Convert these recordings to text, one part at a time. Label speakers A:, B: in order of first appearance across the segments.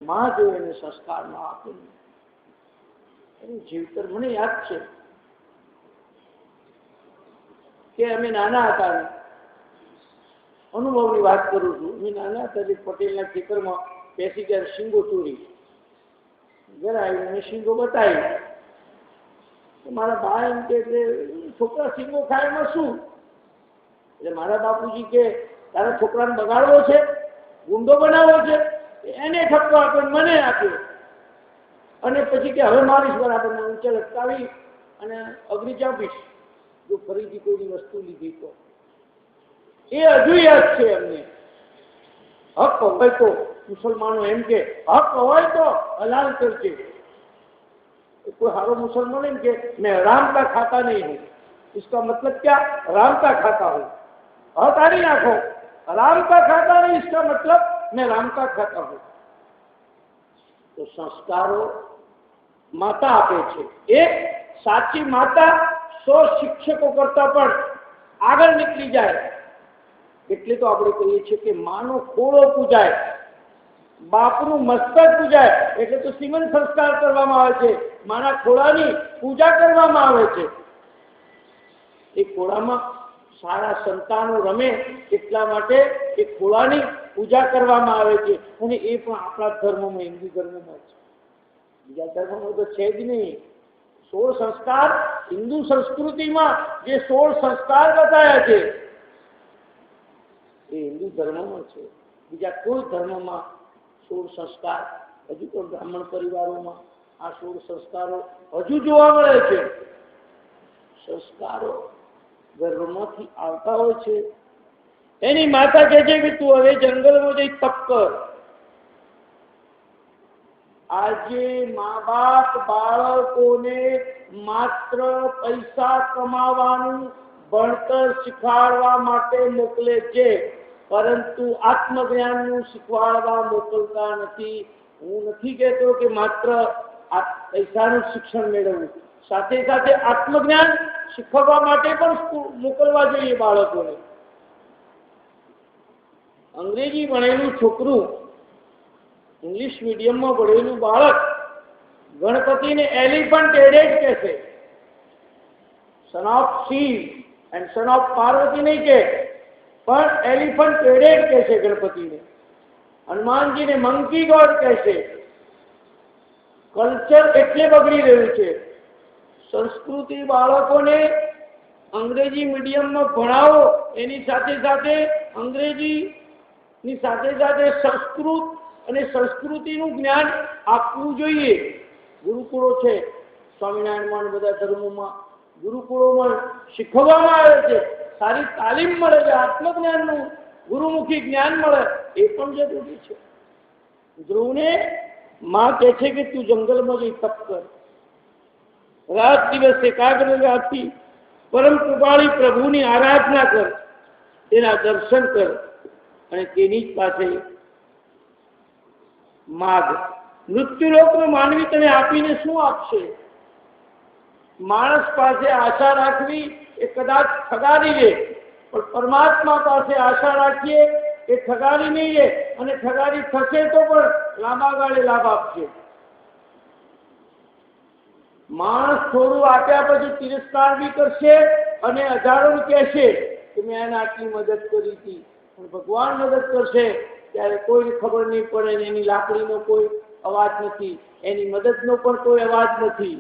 A: માં જો એને સંસ્કારમાં આપે એનું જીવતર. મને યાદ છે કે અમે નાના હતા, અનુભવની વાત કરું છું. અમે નાના હતા પટેલના ખેતરમાં બેસી ગયા, શીંગો ચોરી ઘરે આવી મેં શીંગો બતાવી. મારા બા એમ કે છોકરા શીંગો ખાય એમાં શું? એટલે મારા બાપુજી કે તારા છોકરાને બગાડવો છે, ગુંડો બનાવવો છે, એને ઠપકો આપ્યો, મને આપ્યો. અને પછી કે હવે મારીશ બરાબર ઊંચે લટકાવી અને અગ્નિ ચાપીશ જો ફરીથી કોઈની વસ્તુ લીધી તો. એ હજુ યાદ છે અમને. હક હોય તો મુસલમાનો એમ કે હક હોય તો હલાલ કરજે. कोई हारो मुसलमान है कि मैं हराम का खाता नहीं हूं, इसका मतलब क्या? हराम का खाता हूं. हतारी आंखो हराम का खाता नहीं, इसका मतलब मैं राम का खाता हूं. तो संस्कारो माता आपे छे. एक साची माता 100 शिक्षको करता पण આગળ નીકળી જાય. એટલે તો આપણે કહીએ છીએ કે માનો ખોળો પૂજાય, બાપનું મસ્તક પૂજાય. એટલે તો સિમન સંસ્કાર કરવામાં આવે છે, માના ખોળાની પૂજા કરવામાં આવે છે. એ ખોળામાં સારા સંતાનો રમે એટલા માટે એ ખોળાની પૂજા કરવામાં આવે છે. અને એ પણ આપણા ધર્મમાં, હિન્દુ ધર્મમાં છે, બીજા ધર્મમાં તો છે જ નહીં. 16 સંસ્કાર હિન્દુ સંસ્કૃતિમાં જે 16 સંસ્કાર બતાવ્યા છે એ હિન્દુ ધર્મમાં છે. બીજા કોઈ ધર્મમાં 16 સંસ્કાર હજુ તો બ્રાહ્મણ પરિવારોમાં આ 16 સંસ્કારો હજુ જોવા મળે છે. સંસ્કારો ગર્ભમાંથી આવતા હોય છે. એની માતા કહે છે કે તું હવે જંગલમાં જઈ તપ કર. આજે મા બાપ બાળકોને માત્ર પૈસા કમાવાનું ભણતર શીખવાડવા માટે મોકલે છે, પરંતુ આત્મજ્ઞાનનું શીખવાડવા મોકલતા નથી. હું નથી કહેતો કે માત્ર પૈસાનું શિક્ષણ મેળવવું, સાથે સાથે આત્મજ્ઞાન શીખવવા માટે પણ મોકલવા જોઈએ બાળકોને. અંગ્રેજી ભણેલું છોકરું, ઇંગ્લિશ મીડિયમમાં ભણેલું બાળક ગણપતિને એલિફન્ટ હેડેડ કહેશે. Son of Shiv and son of Parvati નહીં કે, પણ એલિફન્ટ હેડેડ કહેશે ગણપતિને. હનુમાનજીને મંકી ગોડ કહેશે. કલ્ચર એટલે બગડી રહ્યું છે. સંસ્કૃતિ બાળકોને અંગ્રેજી મીડિયમમાં ભણાવો, એની સાથે સાથે અંગ્રેજીની સાથે સાથે સંસ્કૃત અને સંસ્કૃતિનું જ્ઞાન આપવું જોઈએ. ગુરુકુળો છે સ્વામિનારાયણમાં, બધા ધર્મોમાં ગુરુકુળોમાં શીખવવામાં આવે છે. સારી તાલીમ મળે છે, આત્મજ્ઞાનનું ગુરુમુખી જ્ઞાન મળે, એ પણ જરૂરી છે. ધ્રુવને માં કહે છે કે તું જંગલમાં જઈ તપ કર, રાત દિવસ એકાગ્રતાથી પરમ કૃપાળી પ્રભુની આરાધના કર, તેના દર્શન કર અને તેની જ પાસે માગ. મૃત્યુલોકનો માનવી તને આપીને શું આપશે? માણસ પાસે આશા રાખવી એ કદાચ ઠગારી લે, પણ પરમાત્મા પાસે આશા રાખીએ એ ઠગારી નહીં લે, અને ઠગારી થશે તો પણ લાંબા ગાળે લાભ આપશે. માણસ થોડું આપ્યા પછી તિરસ્કાર બી કરશે અને હજારો કહેશે કે મેં એને આટલી મદદ કરી હતી, પણ ભગવાન મદદ કરશે ત્યારે કોઈને ખબર નહીં પડે. એની લાકડીનો કોઈ અવાજ નથી, એની મદદનો પણ કોઈ અવાજ નથી.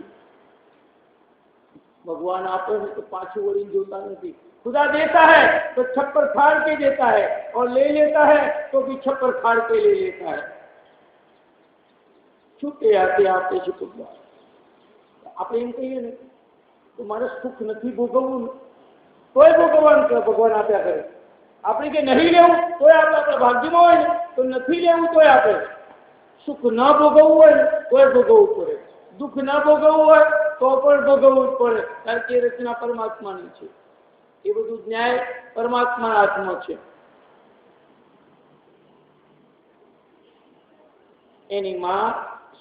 A: भगवान आपको तो पाछू वળી જોતા નથી. खुदा देता है तो छप्पर फाड़ के देता है, और ले लेता है तो भी छप्पर फाड़ के ले लेता है. छूटे आते आपे छुपवा. આપણે એમ કહીએ ને તો મારે સુખ નથી ભોગવવું, તોય ભોગવવાનું કે ભગવાન આપ્યા કરે. આપણે કે નહીં લેવું તોય આપણે, આપણા ભાગ્યમાં હોય ને તો નથી લેવું તોય આપે. સુખ ના ભોગવવું હોય ને તોય ભોગવવું પડે, દુઃખ ના ભોગવવું હોય તો પણ ભોગવવું જ પડે. કારણ કે રચના પરમાત્માની છે, એ બધું ન્યાય પરમાત્માના હાથમાં છે. એની માં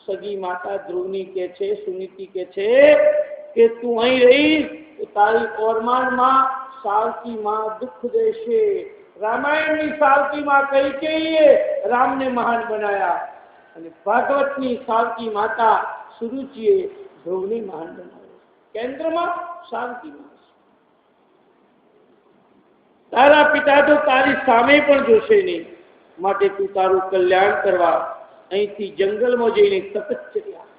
A: સગી માતા ધ્રુવની કે છે, સુનીતિ કે છે કે તું અહીં રહીશ તો તારી ઓરમાનમાં સાવકી માં દુઃખ દેશે. રામાયણની સાવકી માં કઈ રામને મહાન બનાયા. અને ભાગવતની સાવકી માતા સુરુચિએ ધ્રુવને મહાન બનાવ્યો. કેન્દ્રમાં શાંતિ માં. તારા પિતા તો તારી સામે પણ જોશે નહીં, માટે તું તારું કલ્યાણ કરવા અહીંથી જંગલમાં જઈને તપશ્ચર્યા.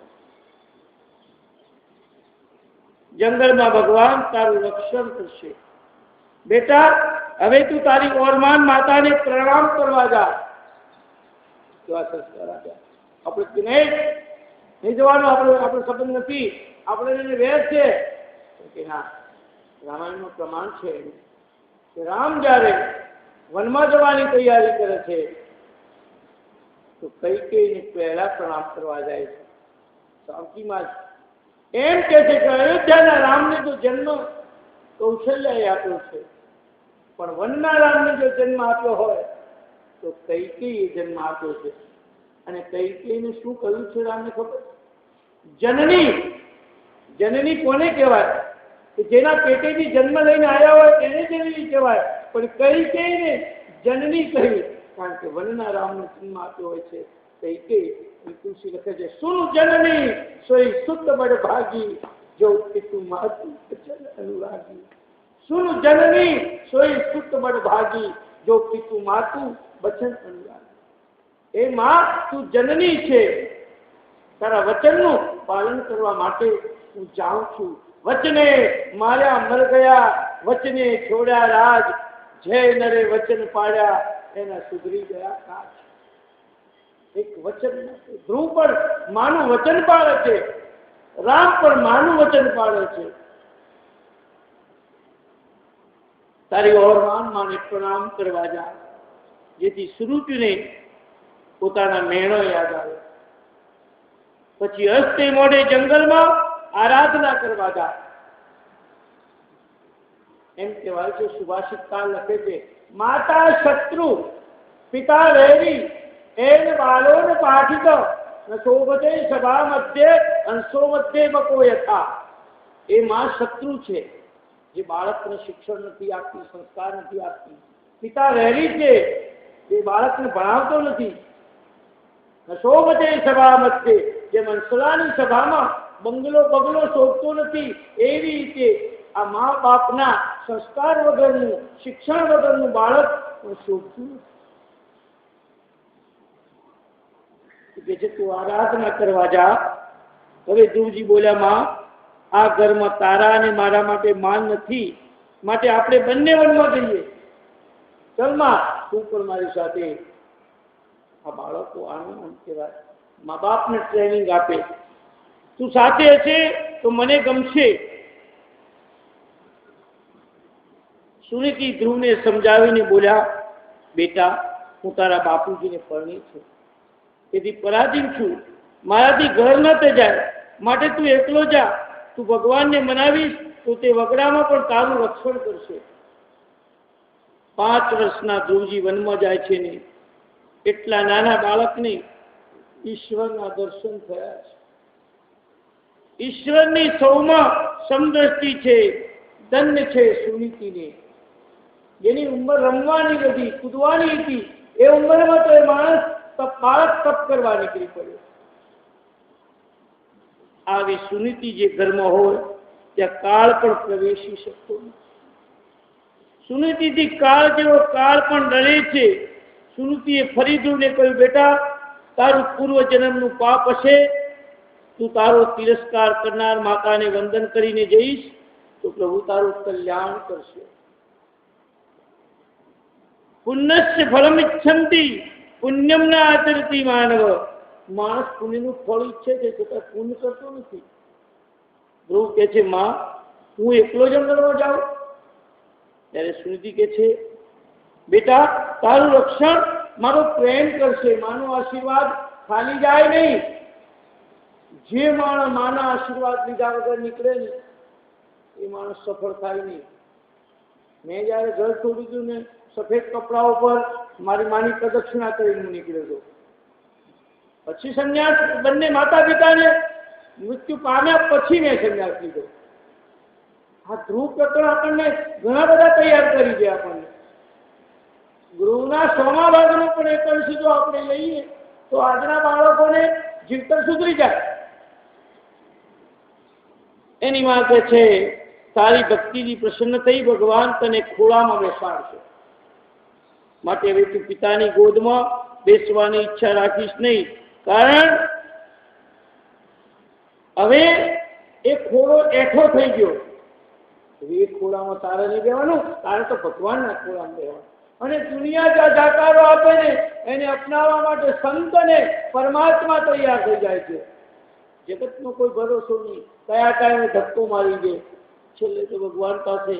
A: જંગલમાં ભગવાન તારું રક્ષણ કરશે. બેટા, હવે તું તારી ઓરમાન માતાને પ્રણામ કરવા જા. કેવા સંસ્કાર આપ્યા. આપણે નહીં જવાનું, આપણો સંબંધ નથી, આપણે એને વેર છે કે ના. રામાયણનું પ્રમાણ છે કે રામ જ્યારે વનમાં જવાની તૈયારી કરે છે તો કૈકેયીને પહેલા પ્રણામ કરવા જાય છે. સાવકીમાં એમ કે છે કે અયોધ્યાના રામને તો જન્મ કૌશલ્યાએ આપ્યો છે, પણ વનના રામને જો જન્મ આપ્યો હોય તો કૈકેયીએ જન્મ આપ્યો છે. અને કૈકેયીને શું કહ્યું છે રામને ખબર? જનની. જનની કોને કહેવાય? કે જેના પેટેથી જન્મ લઈને આવ્યા હોય એને જનની કહેવાય. પણ કૈકેયીને જનની કહી, કારણ કે વનના રામને જન્મ આપ્યો હોય છે. કૈકેયી તુલસી લખે છે, સુન જનની સોઈ સુત બડ ભાગી, જો પિતુ માતુ વચન અનુરાગી. સુન જનની સોઈ સુત બડ ભાગી, જો પિતુ માતુ વચન અનુરાગી. એ માં, તું જનની છે, તારા વચનનું પાલન કરવા માટે હું જાઉં છું. વચને માર્યા મર ગયા, વચને છોડ્યા રાજ, જય નરે વચન પાડ્યા એના સુધરી ગયા કાજ. એક વચન. ધ્રુવ પણ માનું વચન પાળે છે, રામ પણ માનું વચન પાળે છે. તારી ઓરમાન માને પ્રણામ કરવા જા, જેથી સુરુચિને પોતાના મહેણો યાદ આવે. પછી હસ્તે મોઢે જંગલમાં આરાધના કરવા જા. એમ કહેવાય છે, સુભાષિતકાર લખે છે, માતા શત્રુ પિતા વૈરી એન બાલોન પાઠિત ન શોભતે સભા મધ્યે અંશો મધ્યે બકો યથા. એ માં શત્રુ છે, જે બાળકને શિક્ષણ નથી આપતી, સંસ્કાર નથી આપતી. પિતા વૈરી છે, જે બાળકને ભણાવતો નથી. શોભતે સભા મધ્યે, જેમ અંસલાની સભામાં બંગલો બગલો શોભતો નથી, એવી રીતે આ મા બાપના સંસ્કાર વગરનું, શિક્ષણ વગરનું બાળક શોભતું નથી. કે છે તું આરાધના કરવા જા. હવે ધ્રુવજી બોલ્યા, માં, આ ઘરમાં તારા અને મારા માટે માન નથી, માટે આપણે બંને વનમાં જઈએ. ચલ માં, તું પણ મારી સાથે. આ બાળકો આનું કહેવાય, મા બાપને ટ્રેનિંગ આપે. તું સાથે હશે તો મને ગમશે. સુનીતિ ધ્રુવને સમજાવીને બોલ્યા, બેટા, હું તારા બાપુજીને પરણી છું, તેથી પરાધીન છું, મારાથી ઘર ન જાય, માટે તું એકલો જા. તું ભગવાનને મનાવીશ તો તે વગડામાં પણ તારું રક્ષણ કરશે. 5 વર્ષના ધ્રુવજી વનમાં જાય છે ને એટલા નાના બાળકને ઈશ્વરના દર્શન થયા છે. ઈશ્વરની સૌમાં સમદ્રષ્ટિ છે. ધન્ય છે સુનીતિને, જેની ઉંમર રમવાની હતી, કૂદવાની હતી, એ ઉંમરમાં તો એ માણસ બાળક તપ કરવા નીકળી પડ્યો. આવી સુનીતિ જે ઘરમાં હોય ત્યાં કાળ પણ પ્રવેશી શકતો નથી. સુનીતિથી કાળ જેવો કાળ પણ ડરે છે. સુનીતિએ ફરી ધ્રુવને કહ્યું, બેટા, તારું પૂર્વ જન્મનું પાપ હશે, તું તારો તિરસ્કાર કરનાર માતાને વંદન કરીને જઈશ તો પ્રભુ તારું કલ્યાણ કરશે. પુણ્યસ્ય ફલમ ઇચ્છંતિ પુણ્યમ ન આચરતી માનવ. માણસ પુણ્યનું ફળ ઈચ્છે છે છતાં પુણ્ય કરતો નથી. ધ્રુવ કે છે, માં, હું એકલો જંગલમાં જાઉં? ત્યારે સુનીતિ કે છે, બેટા, તારું રક્ષણ મારો પ્રેમ કરશે. માનો આશીર્વાદ ખાલી જાય નહીં. જે માણસ માના આશીર્વાદ લીધા વગર નીકળે ને એ માણસ સફળ થાય નહીં. મેં જયારે ઘર છોડી દીધું ને, સફેદ કપડા ઉપર મારી માની પ્રદક્ષિણા કરીને હું નીકળ્યો હતો. પછી સંન્યાસ, બંને માતા પિતાને મૃત્યુ પામ્યા પછી મેં સંન્યાસ લીધો. આ ધ્રુવ પ્રકરણ આપણને ઘણા બધા તૈયાર કરી દે. આપણને ગૃહના 100મા ભાગનો પણ 21 જો આપણે લઈએ તો તો આજના બાળકોને જીવતર સુધરી જાય. એની માં કહે છે, તારી ભક્તિથી પ્રસન્ન થઈ ભગવાન તને ખોળામાં બેસાડશે, માટે હવે તું પિતાની ગોદમાં બેસવાની ઈચ્છા રાખીશ નહીં, કારણ હવે એ ખોળો એઠો થઈ ગયો. એ ખોળામાં તારે નહીં બેવાનું, તારે તો ભગવાનના ખોળામાં બેવાનું. અને દુનિયા જ્યાં જાકારો આપે ને એને અપનાવવા માટે સંત ને પરમાત્મા તૈયાર થઈ જાય છે. જગતનો કોઈ ભરોસો નહીં, કયા ટાઈમે ધક્કો મારી દે. છેલ્લે તો ભગવાન પાસે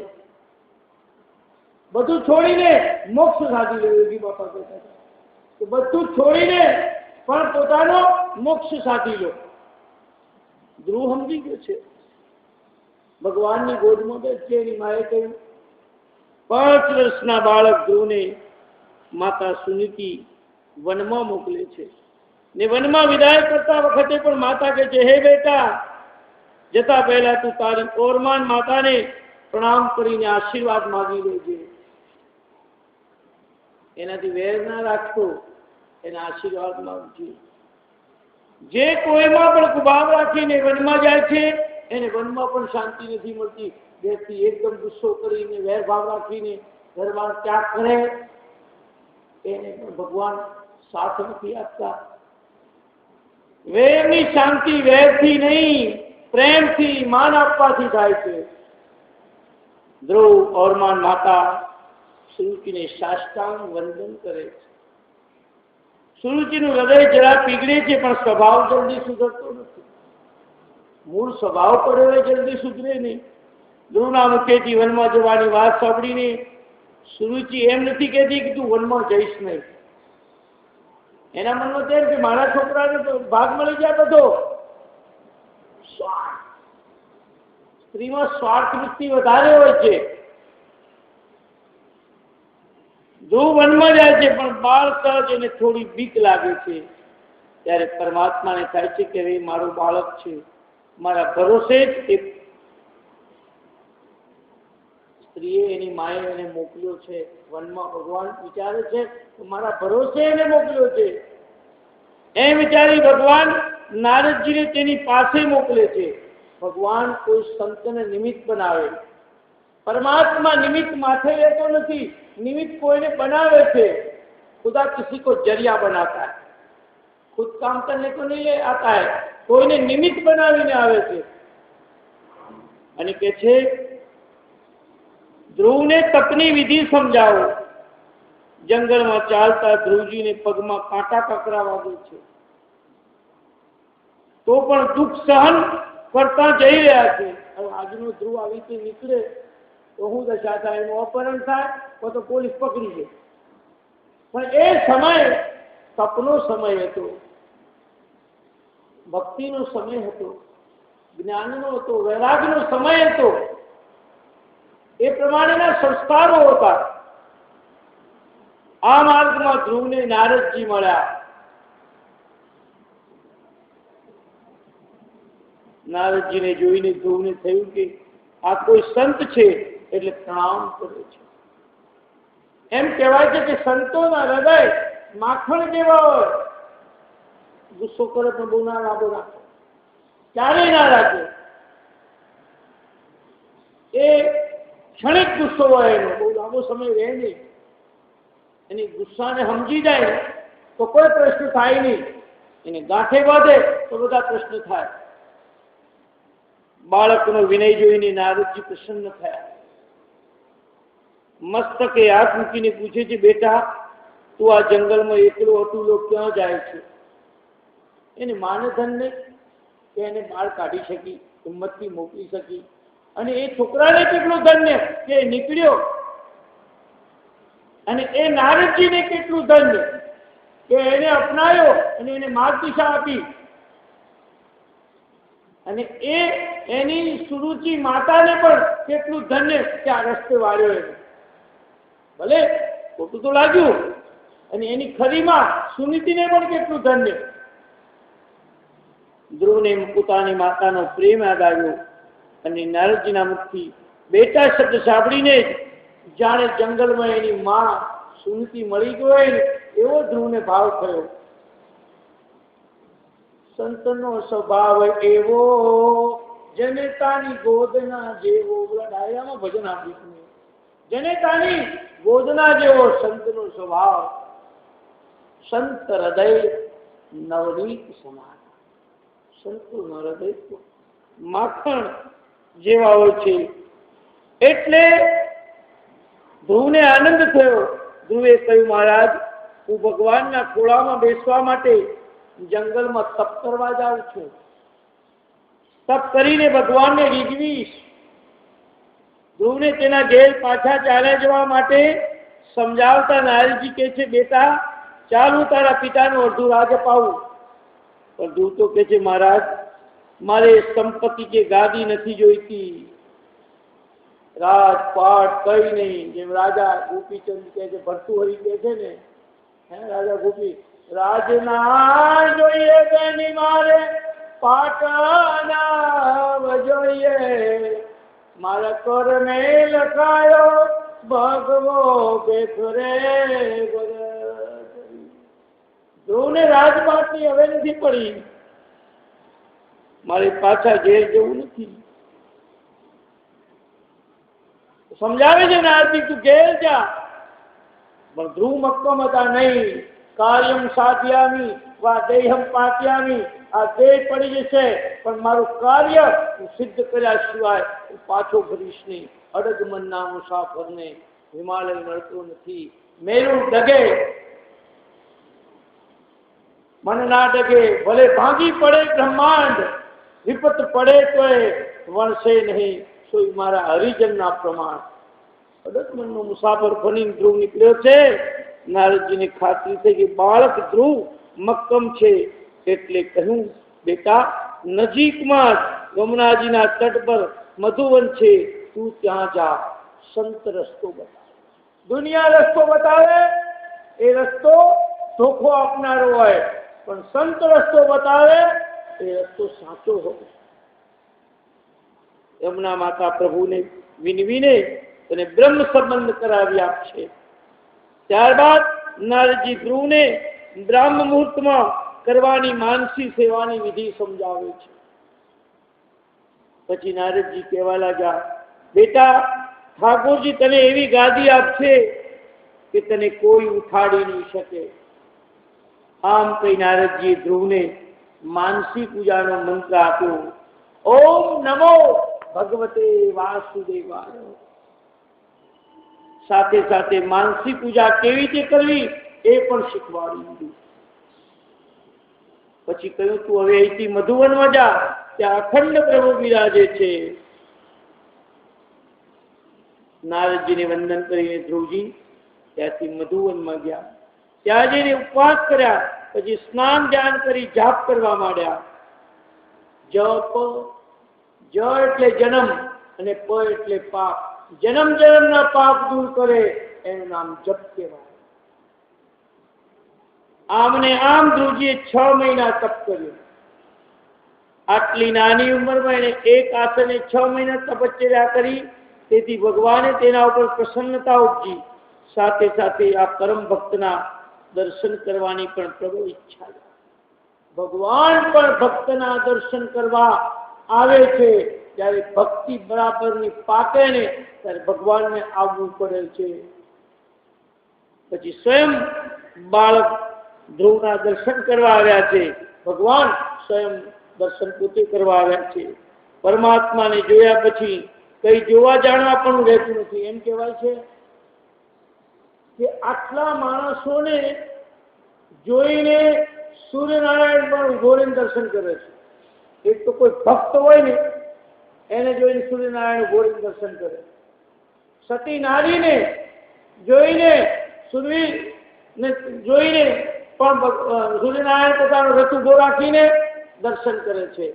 A: બધું છોડીને મોક્ષ સાધી લે. યોગી બાપા કહેતા તો બધું છોડીને પણ પોતાનો મોક્ષ સાધી લો. ધ્રુવ સમજી ગયો છે, ભગવાનની ગોદમાં બેસશે. એની માએ કહ્યું, 5 વર્ષના બાળક ધ્રુવને માતા સુનીતિ વનમાં મોકલે છે ને વનમાં વિદાય કરતા વખતે પણ માતા કહે છે, હે બેટા, જતા પહેલા તું તારી ઓરમાન માતાને પ્રણામ કરીને આશીર્વાદ માંગી લેજે. એનાથી વેર ના રાખતો, એના આશીર્વાદ માંગજે. જે કોઈમાં પણ કુભાવ રાખીને વનમાં જાય છે એને વનમાં પણ શાંતિ નથી મળતી. વ્યક્તિ એકદમ ગુસ્સો કરીને વેરભાવ રાખીને ઘરમાં ત્યાગ કરે એને પણ ભગવાન સાથ નથી આપતા. વેરની શાંતિ વેરથી નહીં, પ્રેમથી, માન આપવાથી થાય છે. ધ્રુવ ઓરમાન માતા સુરુચિને સાષ્ટાંગ વંદન કરે છે. સુરુચિનું હૃદય જરા પીગળે છે, પણ સ્વભાવ જલ્દી સુધરતો નથી. મૂળ સ્વભાવ પડ્યો એ જલ્દી સુધરે નહીં. ધ્રુવના મુખેથી વનમાં જવાની વાત સાંભળીને સુરુચિ એમ નથી કહેતી કે તું વનમાં જઈશ નહીં. એના મનમાં તેમ કે મારા છોકરાને તો ભાગ મળી જાય બધો. સ્ત્રીમાં સ્વાર્થ વૃત્તિ વધારે હોય છે. ધ્રુવ વનમાં જાય છે, પણ બાળક એને થોડી બીક લાગે છે. ત્યારે પરમાત્માને થાય છે કે હવે મારું બાળક છે, મારા ભરોસે જ એ સ્ત્રીએ એની માએ એને મોકલ્યો છે વનમાં. ભગવાન વિચારે છે તો મારા ભરોસે એને મોકલ્યો છે. એમ વિચારી ભગવાન નારદજીને તેની પાસે મોકલે છે. ભગવાન કોઈ સંતને નિમિત્ત બનાવે. परमात्मा निमित्त माथे लेतो नहीं, निमित्त कोई बनावे थे। खुदा किसी को जरिया बनाता है, खुद काम करने को नहीं ले आता है, कोई ने निमित्त बनावीने आवे छे। અને કે છે ધ્રુવને તપની વિધિ સમજાવો। જંગલમાં ચાલતા ધ્રુવજીને પગમાં કાંટા કકરાવા દે છે, તો પણ દુઃખ સહન કરતા જઈ રહ્યા છે। હવે આજનો ધ્રુવ આવી રીતે નીકળે તો હું દશા થાય, એનું અપહરણ થાય તો પોલીસ પકડી લે। પણ એ સમય તપનો સમય હતો, ભક્તિનો સમય હતો, જ્ઞાનનો હતો, વૈરાગનો સમય હતો। એ પ્રમાણેના સંસ્કારો હતા। આ માર્ગમાં ધ્રુવને નારદજી મળ્યા। નારદજીને જોઈને ધ્રુવને થયું કે આ કોઈ સંત છે એટલે પ્રણામ કરે છે। એમ કહેવાય છે કે સંતોના હૃદય માખણ જેવા હોય, ગુસ્સો કરે પણ બહુ ના લાભો રાખે, ક્યારેય ના રાખે। એ ક્ષણિક ગુસ્સો હોય, એનો બહુ લાંબો સમય રહે નહીં। એની ગુસ્સાને સમજી જાય તો કોઈ પ્રશ્ન થાય નહીં, એને ગાંઠે બાંધે તો બધા પ્રશ્ન થાય। બાળકનો વિનય જોઈને નારદજી પ્રસન્ન થયા। મસ્તકે હાથ મૂકીને પૂછે છે, બેટા તું આ જંગલમાં એકલો અતુલો ક્યાં જાય છે? એને માને ધન નહીં કે એને બાળ કાઢી શકી, હિંમતથી મોકલી શકી। અને એ છોકરાને કેટલું ધન્ય કે નીકળ્યો, અને એ નારદજીને કેટલું ધન્ય કે એને અપનાવ્યો અને એને માર્ગદિશા આપી। અને એ એની સુરુચિ માતાને પણ કેટલું ધન્ય કે આ રસ્તે વાળ્યો એને। ભલે ખોટું તો લાગ્યું, અને એની ખરીમાં સુનીતિને પણ કેટલું ધન્ય। ધ્રુવને પોતાની માતાનો પ્રેમ યાદ આવ્યો, અને નારદજીના મુખથી બેટા શબ્દ સાંભળીને જાણે જંગલમાં એની માં સુનીતિ મળી ગઈ એવો ધ્રુવને ભાવ થયો। સંતનો સ્વભાવ એવો જનેતાની ગોદના જેવો. ડાયરામાં ભજન આપ્યું, જનેતાની ગોદના જેવો સંતનો સ્વભાવ, સંત હૃદય નવનીત સમાન. સંતોનું હૃદય માખણ જેવા હોય છે. એટલે ધ્રુવને આનંદ થયો. ધ્રુવે કહ્યું, મહારાજ, હું ભગવાનના ખોળામાં બેસવા માટે જંગલમાં તપ કરવા જાઉં છું. તપ કરીને ભગવાનને રીઝવીશ. ધ્રુવને તેના ઘેર પાછા ચાલ્યા જવા માટે સમજાવતા નારદજી કહે છે, બેટા ચાલ, હું તારા પિતાનું અડધું રાજ અપાવું. પણ ધ્રુવ તો કહે છે, મહારાજ, મારે સંપત્તિ કે ગાદી નથી જોઈતી, રાજપાટ કઈ નહીં. જેમ રાજા ગોપીચંદ કહે છે, ભર્તુહરી કહે છે ને, હે રાજા ગોપી, રાજના જોઈએ બેની મારે પાટના જોઈએ, મારા કરને લખાયો ભગવો બેખરે. ધ્રુવને રાજપાટની હવે નથી પડી, મારે પાછા ઘેર જવું નથી. સમજાવે છે નારદી, તું ઘેર જા. પણ ધ્રુવ મક્કમ હતા, નહીં. કાર્યમ સાધ્યામી વા દેહમ પાત્યામી. આ દેહ પડી જશે, પણ મારું કાર્ય હું સિદ્ધ કર્યા સિવાય હું પાછો ફરીશ નહીં. અડગ મનના મુસાફરને હિમાલય મળતો નથી. મેરું ડગે, મન ના ડગે. ભલે ભાંગી પડે બ્રહ્માંડ, વિપત પડે તો વણશે નહીં. સોઈ મારા હરિજનના પ્રમાણ. અડગ મનનો મુસાફર બની ધ્રુવ નીકળ્યો છે. નારદજીને ખાતરી થઈ કે બાળક ધ્રુવ મક્કમ છે. એટલે કહ્યું, બેટા, નજીકમાં જ યમુનાજીના તટ પર મધુવન છે, તું ત્યાં જા. સંત રસ્તો બતાવે. દુનિયા રસ્તો બતાવે, એ રસ્તો ધોખો આપનારો હોય, પણ સંત રસ્તો બતાવે એ રસ્તો સાચો હોય. યમુના માતા પ્રભુને વિનવીને અને બ્રહ્મ સંબંધ કરાવી આપશે. ત્યારબાદ નારદજી ધ્રુવને બ્રાહ્મ મુહૂર્તમાં કરવાની માનસી સેવાની વિધિ સમજાવે છે. પછી નારદજી કહેવા લાગ્યા, બેટા, ઠાકોરજી તને એવી ગાદી આપશે કે તને કોઈ ઉઠાડી નહીં શકે. આમ કઈ નારદજીએ ધ્રુવને માનસી પૂજાનો મંત્ર આપ્યો. ઓમ નમો ભગવતે વાસુદેવાય. સાથે સાથે માનસી પૂજા કેવી રીતે કરવી એ પણ શીખવાડી દીધું. પછી કહ્યું, તું હવે અહીંથી મધુવનમાં જા, ત્યાં અખંડ પ્રભુ બિરાજે છે. નારદજીને વંદન કરીને ધ્રુવજી ત્યાંથી મધુવનમાં ગયા. ત્યાં જઈને ઉપવાસ કર્યા. પછી સ્નાન ધ્યાન કરી જાપ કરવા માંડ્યા. જપ, જ એટલે જન્મ અને પ એટલે પાપ. જન્મ જન્મના પાપ દૂર કરે એનું નામ જપ કહેવાય. આમ ને આમ ધ્રુવજીએ 6 મહિના તપ કર્યું. આટલી નાની ઉંમરમાં એને એક આસને 6 મહિના તપશ્ચર્યા કરી. તેથી ભગવાને તેના ઉપર પ્રસન્નતા ઉપજી. સાથે સાથે આ પરમ ભક્તના દર્શન કરવાની પણ પ્રબળ ઈચ્છા. ભગવાન પણ ભક્તના દર્શન કરવા આવે છે. જ્યારે ભક્તિ બરાબરની પાકે ને ત્યારે ભગવાનને આવવું પડે છે. પછી સ્વયં બાળક ધ્રુવના દર્શન કરવા આવ્યા છે. ભગવાન સ્વયં દર્શન પોતે કરવા આવ્યા છે. પરમાત્માને જોયા પછી કઈ જોવા જાણવા પણ રહેતું નથી. એમ કહેવાય છે કે આટલા માણસોને જોઈને સૂર્યનારાયણ પણ ઉભો રહીને દર્શન કરે છે. એક તો કોઈ ભક્ત હોય ને એને જોઈને સૂર્યનારાયણ ઉભો રહીને દર્શન કરે. સતી નારીને જોઈને જોઈને પણ સૂર્યનારાયણ પોતાનો રથ ઉભો રાખીને દર્શન કરે છે.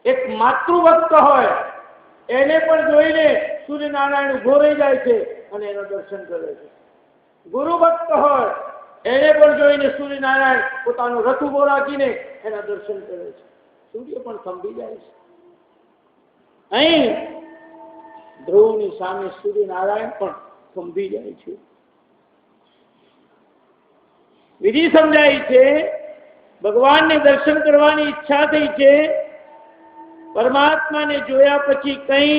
A: એક માતૃભક્ત હોય એને પણ જોઈને સૂર્યનારાયણ ઉભો રહી જાય છે અને એનું દર્શન કરે છે. ગુરુ ભક્ત હોય એને પણ જોઈને સૂર્યનારાયણ પોતાનો રથ ઉભો રાખીને એના દર્શન કરે છે. સૂર્ય પણ થંભી જાય છે. અહીં ધ્રુવની સામે સૂર્યનારાયણ પણ થંભી જાય છે. વિધિ સમજાય છે. ભગવાનને દર્શન કરવાની ઈચ્છા થઈ છે. પરમાત્માને જોયા પછી કંઈ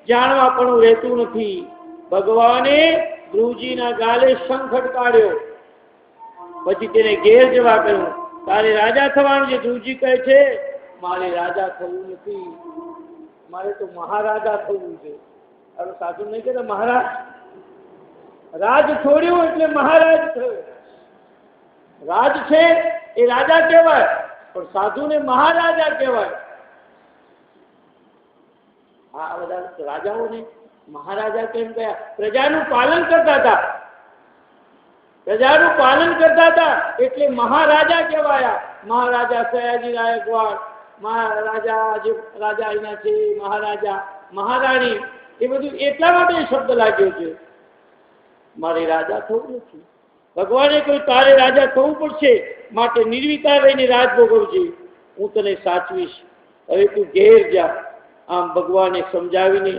A: જાણવા પણ રહેતું નથી. ભગવાને ધ્રુવજીના ગાલે શંખ અટકાડ્યો. પછી તેને ઘેર જવા કહ્યું, તારે રાજા થવાનું છે. ધ્રુવજી કહે છે, મારે રાજા થવું નથી, મારે તો મહારાજા થવું છે. હવે સાધુ નહીં કહેતા મહારાજ, રાજ છોડ્યું એટલે મહારાજ થયો. રાજ છે એ રાજા કહેવાય, પણ સાધુને મહારાજા કહેવાય. આ બધા રાજાઓને મહારાજા કેમ કહ્યા? પ્રજાનું પાલન કરતા હતા, પ્રજાનું પાલન કરતા હતા એટલે મહારાજા કહેવાયા. મહારાજા સયાજી ગાયકવાડ, મહારાજા જે રાજા એના છે, મહારાજા મહારાણી, એ બધું એટલા માટે શબ્દ લાગ્યો છે. મારે રાજા થવું નથી. ભગવાને કોઈ તારે રાજા થવું પડશે, માટે નિર્વિકાર રહીને રાજ ભોગવજે, હું તને સાચવીશ. હવે તું ઘેર જા. આમ ભગવાને સમજાવીને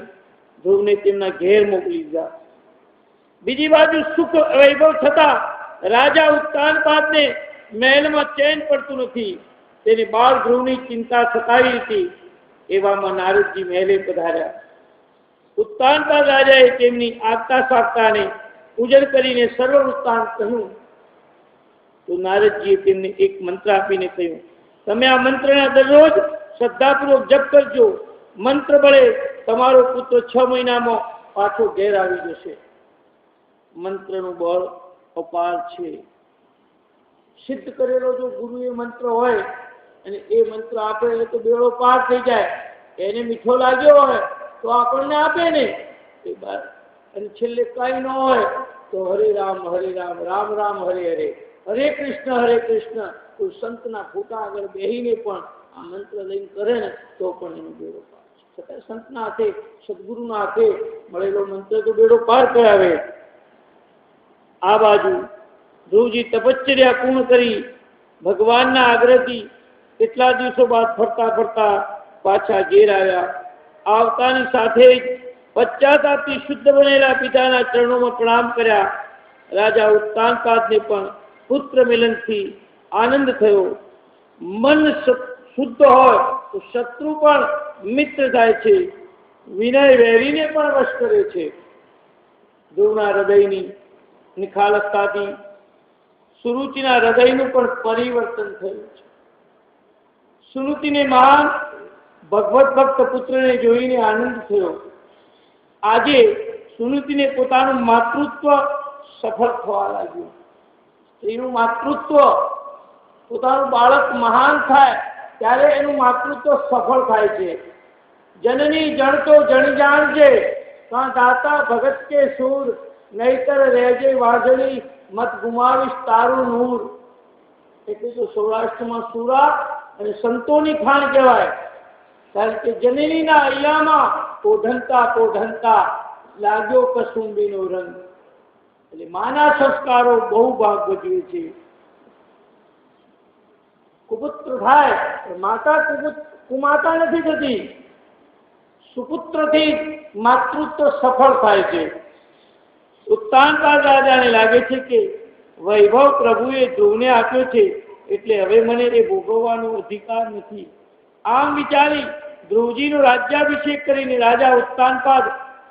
A: ધ્રુવને તેમના ઘેર મોકલી દીધા. બીજી બાજુ સુખ વૈભવ થતા રાજા ઉત્તાનપાદને મહેલમાં ચેન પડતું નથી. તેને બાળ ધ્રુવની ચિંતા સતાવી હતી. એવામાં નારદજી મહેલે પધાર્યા. ઉત્તાનપાદ રાજાએ તેમની આગતા સાગતાને પૂજન કરીને સર્વ વૃત્તાંત કહ્યું. તો નારદજીએ તેમને એક મંત્ર આપીને કહ્યું, તમે આ મંત્રના દરરોજ શ્રદ્ધાપૂર્વક જપ કરજો. મંત્ર બળે તમારો પુત્ર 6 મહિનામાં પાછો ઘેર આવી જશે. મંત્રનું બળ અપાર છે. સિદ્ધ કરેલો જો ગુરુએ મંત્ર હોય અને એ મંત્ર આપે તો બેડો પાર થઈ જાય. એને મીઠો લાગ્યો હોય તો આપણને આપે ને, અને છેલ્લે કઈ ન હોય તો હરે રામ રામ રામ હરે હરે, હરે કૃષ્ણ. કોઈ સંતના ફોટા આગળ બેહીને પણ આ મંત્ર લઈને કરે ને તો પણ એનો બેડો પાર. છતાં સંતના હાથે, સદગુરુના હાથે મળેલો મંત્ર તો બેડો પાર કરાવે. આ બાજુ ધ્રુવજી તપશ્ચર્યા પૂર્ણ કરી ભગવાનના આગ્રહથી કેટલા દિવસો બાદ ફરતા ફરતા પાછા ઘેર આવ્યા. આવતાની સાથે જ પશ્ચાતાપથી શુદ્ધ બનેલા પિતાના ચરણોમાં પ્રણામ કર્યા. રાજા ઉત્તાનપાદને પણ પુત્ર મિલનથી આનંદ થયો. મન શુદ્ધ હોય તો શત્રુ પણ મિત્ર થાય છે. વિનય વૈરીને પણ વશ કરે છે. ધ્રુવના હૃદયની નિખાલસતાથી સુરુચિના હૃદયનું પણ પરિવર્તન થયું છે. સુરુચિને મહાન ભગવત ભક્ત પુત્રને જોઈને આનંદ થયો. આજે સુરુચિને પોતાનું માતૃત્વ સફળ થવા લાગ્યું. સ્ત્રીનું માતૃત્વ, પોતાનું બાળક મહાન થાય ત્યારે એનું માતૃત્વ સફળ થાય છે. જનની જણ તો જણી જાણજે, કાં દાતા ભગત કે સૂર, નહીતર રહેજે વાજળી, મત ગુમાવીશ તારું નૂર. એટલે તો સૌરાષ્ટ્રમાં સુરા અને સંતોની ખાણ કહેવાય. કારણ કે જનનીના અય્યામાં પોઢંતા લાગ્યો કસુંબીનો રંગ. એટલે માના સંસ્કારો બહુ ભાગ ભજવે છે. કુપુત્ર થાય માતા કુમાતા નથી થતી. સુપુત્રથી માતૃત્વ સફળ થાય છે. ઉત્તાનપાદ રાજાને લાગે છે કે વૈભવ પ્રભુએ ધ્રુવને આપ્યો છે, એટલે હવે મને એ ભોગવવાનો અધિકાર નથી. આમ વિચારી ધ્રુવજીનો રાજ્યાભિષેક કરીને રાજા ઉત્તાનપાદ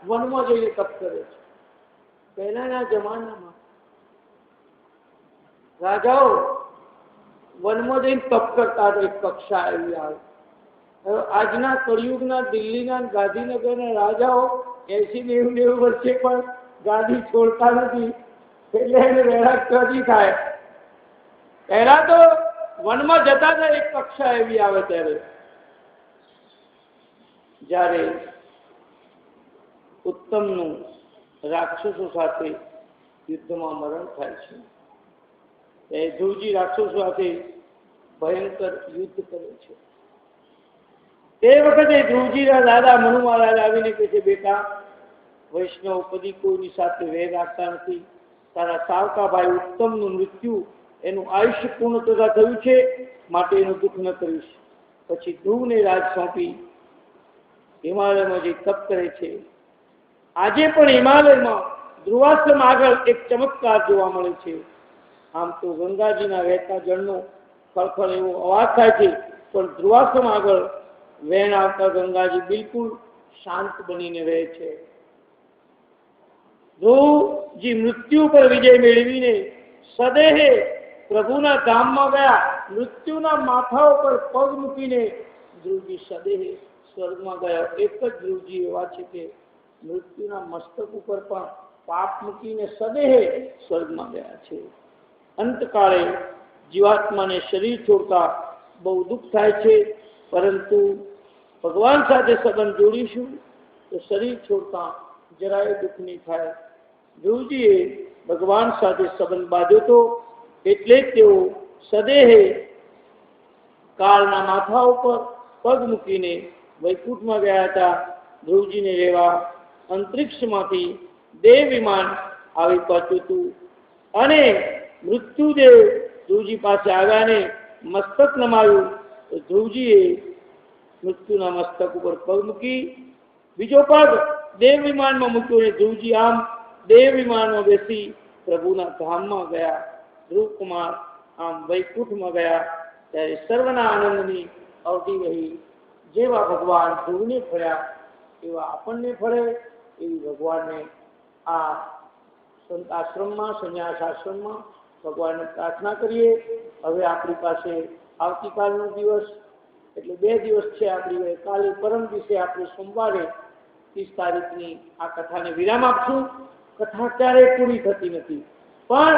A: વનમાં જઈને તપ કરે છે. પહેલાના જમાનામાં રાજાઓ વનમાં જઈને તપ કરતા હતા. એક કક્ષા એવી આવે. આજના કળિયુગના દિલ્હીના ગાંધીનગરના રાજાઓ 80-90 વર્ષે પણ ગાદી છોડતા નથી. એટલે એને વેળાકડી થાય. પહેલા તો વનમાં જતા હતા. એક કક્ષા એવી આવે ત્યારે જ્યારે ઉત્તમનું રાક્ષસો સાથે યુદ્ધમાં મરણ થાય છે. ધ્રુવજી રાક્ષસો સાથે ભયંકર યુદ્ધ કરે છે. તે વખતે ધ્રુવજીના દાદા મનુ મહારાજ આવીને કહે છે, બેટા, વૈષ્ણવ કદી કોઈની સાથે વેર રાખતા નથી. તારા સાવકા ભાઈ ઉત્તમનું મૃત્યુ, એનું આયુષ્ય પૂર્ણતા થયું છે, માટે એનું દુઃખ ન કરીશ. પછી ધ્રુવને રાજ સોંપી હિમાલયમાં જે તપ કરે છે. આજે પણ હિમાલયમાં ધ્રુવાશ્રમ આગળ એક ચમત્કાર જોવા મળે છે. આમ તો ગંગાજીના વહેતા જળનો ખળખળ એવો અવાજ થાય છે, પણ ધ્રુવાશ્રમ આગળ વહેણ આવતા ગંગાજી બિલકુલ શાંત બનીને રહે છે. ધ્રુવજી મૃત્યુ પર વિજય મેળવીને સદેહે પ્રભુના ધામમાં ગયા. મૃત્યુના માથા ઉપર પગ મૂકીને ધ્રુવજી સદેહે સ્વર્ગમાં ગયા. એક જ ધ્રુવજી એવા છે કે મૃત્યુના મસ્તક ઉપર પણ પાપ મૂકીને સદેહે સ્વર્ગમાં ગયા છે. અંતકાળે જીવાત્માને શરીર છોડતા બહુ દુઃખ થાય છે, પરંતુ ભગવાન સાથે સંબંધ જોડીશું તો શરીર છોડતા જરાય દુઃખ નહીં થાય. ધ્રુવજીએ ભગવાન સાથે સંબંધ બાંધ્યો હતો, એટલે જ તેઓ સદેહે કાળના માથા ઉપર પગ મૂકીને વૈકુંઠમાં ગયા હતા. ધ્રુવજીને રહેવા અંતરિક્ષમાંથી દેવ વિમાન આવી પહોંચ્યું હતું અને મૃત્યુદેવ ધ્રુવજી પાસે આવ્યાને મસ્તક નમાવ્યું તો ધ્રુવજીએ મૃત્યુના મસ્તક ઉપર પગ મૂકી બીજો પગ દેવ વિમાનમાં મૂક્યો અને ધ્રુવજી આમ દેવ વિમાનમાં બેસી પ્રભુના ધામમાં ગયા. ધ્રુવકુમાર આમ વૈકુંઠમાં ગયા ત્યારે સર્વના આનંદની અવધિ રહી. જેવા ભગવાન ધ્રુવને ફળ્યા એવા આપણને ફળે એવી ભગવાનને આ સંત આશ્રમમાં, સંન્યાસ આશ્રમમાં ભગવાનને પ્રાર્થના કરીએ. હવે આપણી પાસે આવતીકાલનો દિવસ એટલે 2 દિવસ છે આપણી. કાલે પરમ દિવસે આપણે સોમવારે 30 તારીખની આ કથાને વિરામ આપશું. કથા ક્યારેય પૂરી થતી નથી, પણ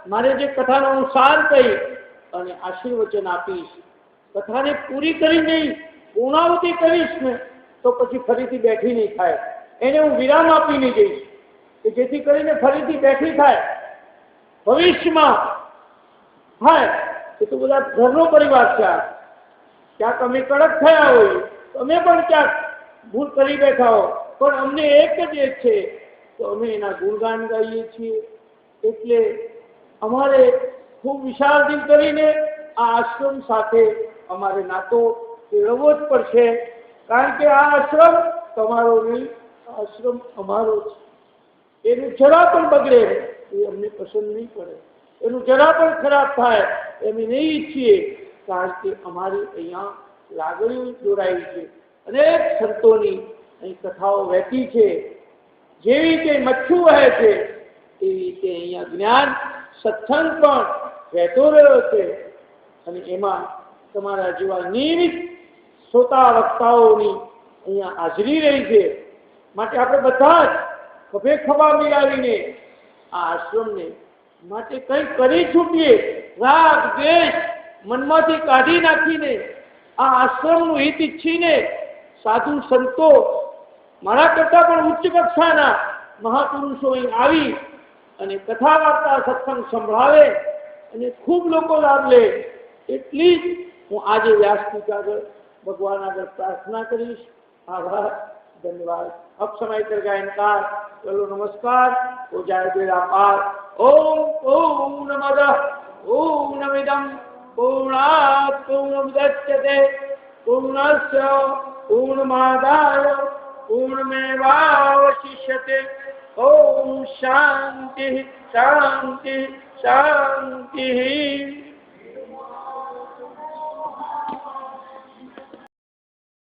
A: મારે જે કથાનો હું સાર કહી અને આશીર્વચન આપીશ, કથાને પૂરી કરી નહીં પૂર્ણાવતી કરીશ ને તો પછી ફરીથી બેઠી નહીં થાય. એને હું વિરામ આપીને જઈશ કે જેથી કરીને ફરીથી બેઠી થાય. ભવિષ્યમાં થાય એ તો બધા ઘરનો પરિવાર છે. ક્યાંક અમે કડક થયા હોય, તમે પણ ક્યાંક ભૂલ કરી બેઠા હો, પણ અમને એક જ છે તો અમે એના ગુણગાન ગાઈએ છીએ. એટલે અમારે ખૂબ વિશાળ દિલ કરીને આ આશ્રમ સાથે અમારે નાતો કેળવવો જ પડશે, કારણ કે આ આશ્રમ તમારો નહીં, આશ્રમ અમારો છે. એનું જરા પણ બગડે એ અમને પસંદ નહીં પડે, એનું જરા પણ ખરાબ થાય અમે નહીં ઈચ્છીએ, કારણ કે અમારી અહીંયા લાગણીઓ જોડાઈ છે. અનેક સંતોની અહીં કથાઓ વહેતી છે. જેવી રીતે મચ્છું વહે છે એવી રીતે અહીંયા જ્ઞાન સત્સંગ પણ વહેતો રહ્યો છે અને એમાં તમારા જેવા નિયમિત શ્રોતા વક્તાઓની અહીંયા હાજરી રહી છે. માટે આપણે બધા જ ખભે ખભા મિલાવીને આ આશ્રમને માટે કંઈક કરી છૂટીએ. રાગ દ્વેષ મનમાંથી કાઢી નાખીને આ આશ્રમનું હિત ઈચ્છીને સાધુ સંતો, મારા કરતા પણ ઉચ્ચ કક્ષાના મહાપુરુષો અહીં આવી અને કથા વાર્તા સત્સંગ સંભળાવે અને ખૂબ લોકો લાભ લે, એટલી જ હું આજે વ્યાસપીઠ આગળ ભગવાન આગળ પ્રાર્થના કરીશ. આભાર, ધન્યવાદ. अब समय कर का इनकार चलो. नमस्कार हो जाए बेड़ा पार. ओम पूर्णमद पूर्णमिदं पूर्णात् पूर्णमुदच्यते पूर्णस्य पूर्णमादाय पूर्णमेवावशिष्यते. ओम शांति शांति शांति.